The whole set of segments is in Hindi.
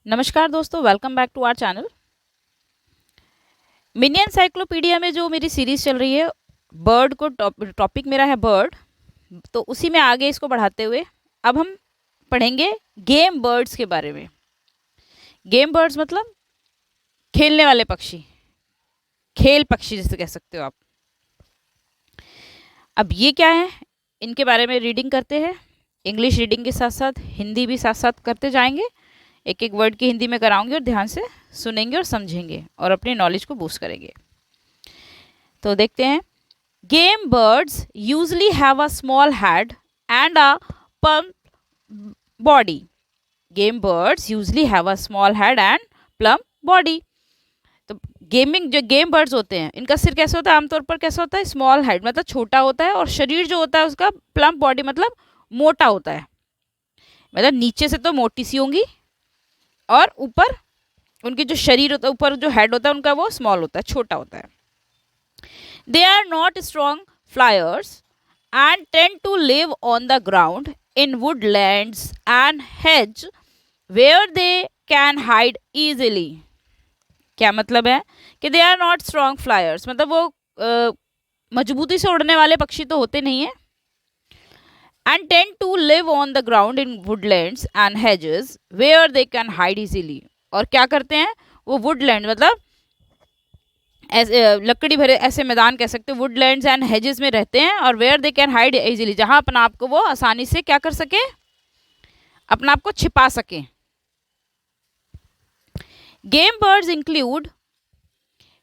नमस्कार दोस्तों, welcome back to our channel. Mini encyclopedia में जो मेरी सीरीज़ चल रही है, बर्ड को टॉपिक मेरा है बर्ड, तो उसी में आगे इसको बढ़ाते हुए अब हम पढ़ेंगे गेम बर्ड्स के बारे में। गेम बर्ड्स मतलब खेलने वाले पक्षी, खेल पक्षी जिसे कह सकते हो आप। अब ये क्या है, इनके बारे में रीडिंग करते हैं। इंग्लिश रीडिंग के साथ साथ हिंदी भी साथ साथ करते जाएंगे। एक एक वर्ड की हिंदी में कराऊंगी और ध्यान से सुनेंगे और समझेंगे और अपनी नॉलेज को बूस्ट करेंगे। तो देखते हैं। Game birds usually have a small head and a plump body. Game birds usually have a small head and plump body. तो जो गेम बर्ड्स होते हैं, इनका सिर कैसे होता है, आमतौर पर कैसा होता है, स्मॉल हेड मतलब छोटा होता है, और शरीर जो होता है उसका प्लम्प बॉडी मतलब मोटा होता है। मतलब नीचे से तो मोटी सी होंगी और ऊपर उनकी जो शरीर होता है, ऊपर जो हेड होता है उनका, वो स्मॉल होता है, छोटा होता है। They are not strong flyers and tend to live on the ground in woodlands and hedge where they can hide easily. क्या मतलब है कि they are not strong flyers, मतलब वो मजबूती से उड़ने वाले पक्षी तो होते नहीं है। And tend to live on the ground in woodlands and hedges where they can hide easily। और क्या करते हैं वो, वुडलैंड मतलब ऐसे लकड़ी भरे ऐसे मैदान कह सकते हो, वुडलैंड्स एंड हेजेस में रहते हैं, और where they can hide easily, जहां अपना आप को वो आसानी से क्या कर सके, अपना आप को छिपा सके। Game birds include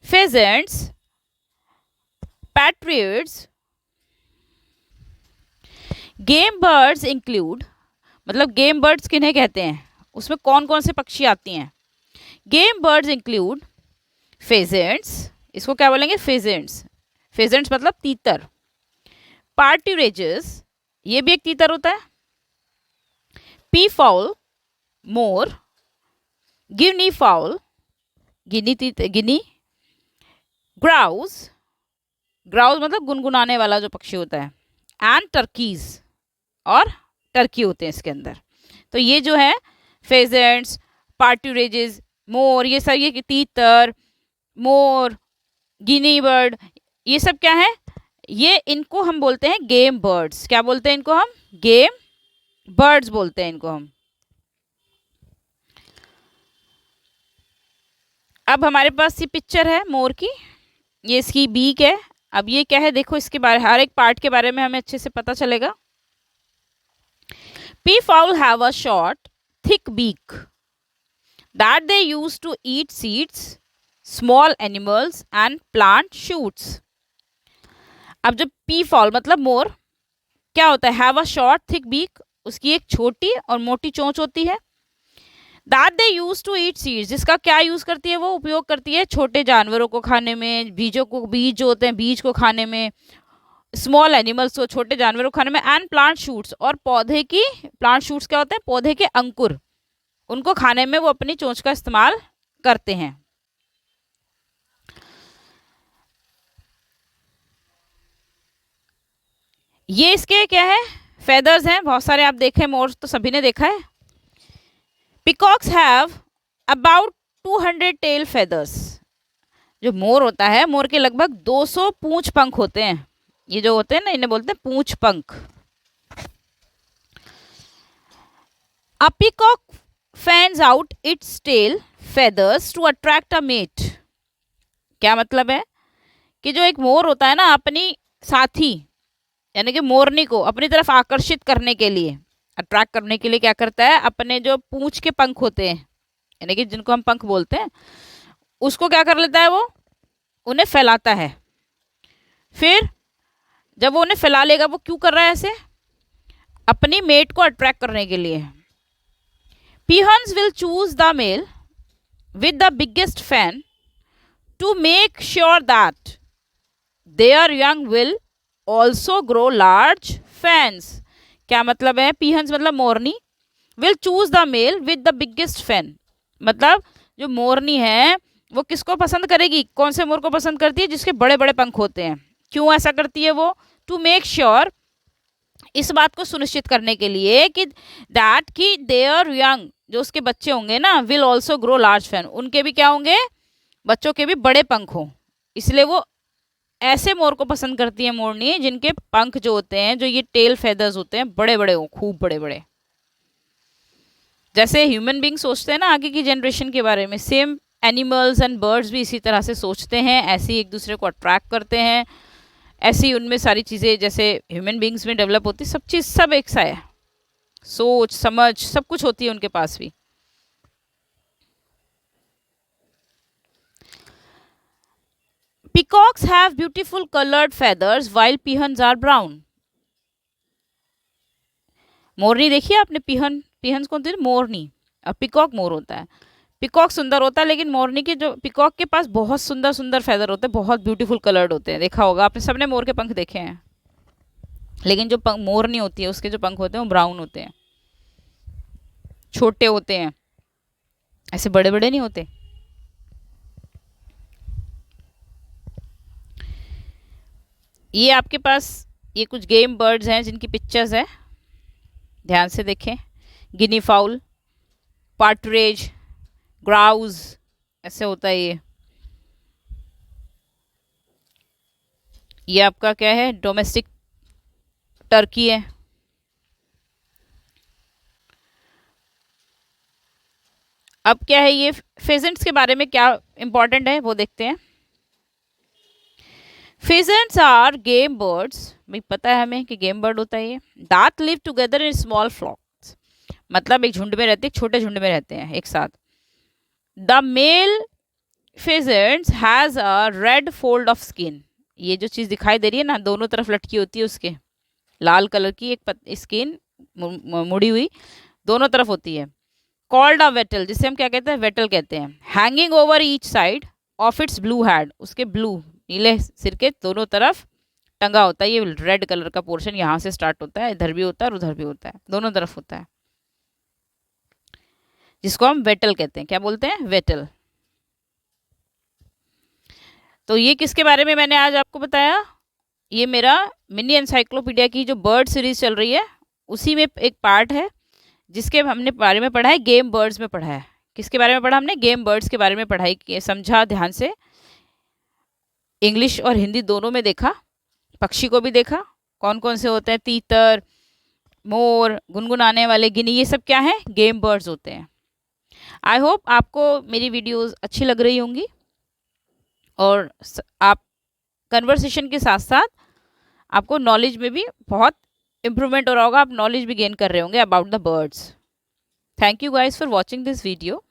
pheasants, partridges. Game birds include मतलब गेम बर्ड्स किन्हें कहते हैं, उसमें कौन कौन से पक्षी आती हैं। गेम बर्ड्स इंक्लूड फेजेंट्स, इसको क्या बोलेंगे, फेजेंट्स। फेजेंट्स मतलब तीतर। पार्ट्यूरेजेस, ये भी एक तीतर होता है। पी फाउल, मोर। गिनी फाउल, गिनी। ग्राउज, ग्राउज मतलब गुनगुनाने वाला जो पक्षी होता है। एंड टर्कीज, और टर्की होते हैं इसके अंदर। तो ये जो है फेजेंट्स, पार्ट्यूरेजेस, मोर, ये सब, ये तीतर, मोर, गिनी बर्ड, ये सब क्या है, ये इनको हम बोलते हैं गेम बर्ड्स। क्या बोलते हैं इनको हम, गेम बर्ड्स बोलते हैं इनको हम। अब हमारे पास ये पिक्चर है मोर की, ये इसकी बीक है। अब ये क्या है देखो, इसके बारे, हर एक पार्ट के बारे में हमें अच्छे से पता चलेगा। Peafowl have a short, thick beak that they use to eat seeds, small animals and plant shoots। अब जब peafowl मतलब मोर क्या होता है, have a short, thick beak, उसकी एक छोटी और मोटी चोंच होती है। That they use to eat seeds, जिसका क्या यूज करती है, वो उपयोग करती है छोटे जानवरों को खाने में, बीजों को, बीज जो होते हैं बीज को खाने में, स्मॉल एनिमल्स को, छोटे जानवरों को खाने में, एंड प्लांट शूट्स, और पौधे की, प्लांट शूट्स क्या होते हैं, पौधे के अंकुर, उनको खाने में वो अपनी चोंच का इस्तेमाल करते हैं। ये इसके क्या है, फेदर्स हैं बहुत सारे, आप देखें मोर तो सभी ने देखा है। Peacocks have about 200 tail feathers. जो मोर होता है, मोर के लगभग 200 पूंछ पंख होते हैं। ये जो होते हैं ना, इन्हें बोलते हैं पूंछ पंख। A peacock fans out its tail feathers to attract a mate। क्या मतलब है कि जो एक मोर होता है ना, अपनी साथी यानी कि मोरनी को अपनी तरफ आकर्षित करने के लिए, अट्रैक्ट करने के लिए क्या करता है, अपने जो पूंछ के पंख होते हैं, यानी कि जिनको हम पंख बोलते हैं, उसको क्या कर लेता है, वो उन्हें फैलाता है। फिर जब वो उन्हें फैला लेगा, वो क्यों कर रहा है ऐसे, अपनी मेट को अट्रैक्ट करने के लिए। Peahens will choose the male with the biggest fan to make sure that their young will also grow large fans। क्या मतलब है, peahens मतलब मोरनी, will choose the male with the biggest fan, मतलब जो मोरनी है वो किसको पसंद करेगी, कौन से मोर को पसंद करती है, जिसके बड़े बड़े पंख होते हैं। क्यों ऐसा करती है वो, टू मेक श्योर, इस बात को सुनिश्चित करने के लिए कि दैट की देयर यंग, जो उसके बच्चे होंगे ना, will also grow large fan, उनके भी क्या होंगे, बच्चों के भी बड़े पंख हों। इसलिए वो ऐसे मोर को पसंद करती है मोरनी जिनके पंख जो होते हैं, जो ये टेल फेदर्स होते हैं, बड़े बड़े हों, खूब बड़े बड़े। जैसे ह्यूमन बींग सोचते हैं ना आगे की जनरेशन के बारे में, सेम एनिमल्स एंड बर्ड्स भी इसी तरह से सोचते हैं, ऐसे ही एक दूसरे को अट्रैक्ट करते हैं, ऐसे ही उनमें सारी चीज़ें जैसे ह्यूमन बींग्स में डेवलप होती, सब चीज़ सब एक सा है, सोच समझ सब कुछ होती है उनके पास भी। Peacocks have beautiful colored feathers while peahens are brown. मोरनी देखिए आपने, पीहन पीहन कौन होती है, मोरनी, और पिकॉक मोर होता है। पिकॉक सुंदर होता है, लेकिन मोरनी के जो पिकॉक के पास बहुत सुंदर सुंदर फेदर होते हैं, बहुत ब्यूटीफुल कलर्ड होते हैं। देखा होगा आपने, सबने मोर के पंख देखे हैं, लेकिन जो मोरनी होती है उसके जो पंख होते हैं वो ब्राउन होते हैं, छोटे होते हैं, ऐसे बड़े बड़े नहीं होते। ये आपके पास ये कुछ गेम बर्ड्स हैं जिनकी पिक्चर्स है, ध्यान से देखें। गिनी फाउल, पार्टरेज, ग्राउज, ऐसे होता है ये आपका क्या है, डोमेस्टिक टर्की है। अब क्या है, ये फेजेंट्स के बारे में क्या इंपॉर्टेंट है वो देखते हैं। फेजेंट्स आर गेम बर्ड्स, भाई पता है हमें कि गेम बर्ड होता है ये, that live together in small flocks, मतलब एक झुंड में रहते हैं, छोटे झुंड में रहते हैं एक साथ। The male pheasants has a red fold of skin, ये जो चीज़ दिखाई दे रही है ना, दोनों तरफ लटकी होती है उसके, लाल कलर की एक स्किन मुड़ी हुई दोनों तरफ होती है। कॉल्ड अ वेटल, जिसे हम क्या कहते हैं, वेटल कहते हैं। Hanging over each side of its blue head, उसके ब्लू नीले सिर के दोनों तरफ टंगा होता है ये रेड कलर का पोर्शन, यहाँ से स्टार्ट होता है, इधर भी होता है और उधर भी होता है, दोनों तरफ होता है, जिसको हम वेटल कहते हैं। क्या बोलते हैं, वेटल। तो ये किसके बारे में मैंने आज आपको बताया, ये मेरा मिनी एनसाइक्लोपीडिया की जो बर्ड सीरीज चल रही है उसी में एक पार्ट है, जिसके हमने बारे में पढ़ा है, गेम बर्ड्स में पढ़ा है। किसके बारे में पढ़ा हमने, गेम बर्ड्स के बारे में पढ़ाई की, समझा ध्यान से, इंग्लिश और हिंदी दोनों में देखा, पक्षी को भी देखा, कौन कौन से होते हैं, तीतर, मोर, गुनगुनाने वाले, गिनी, ये सब क्या है, गेम बर्ड्स होते हैं। आई होप आपको मेरी वीडियोस अच्छी लग रही होंगी, और आप कन्वर्सेशन के साथ साथ आपको नॉलेज में भी बहुत इम्प्रूवमेंट हो रहा होगा, आप नॉलेज भी गेन कर रहे होंगे about the birds. Thank you guys for watching this video.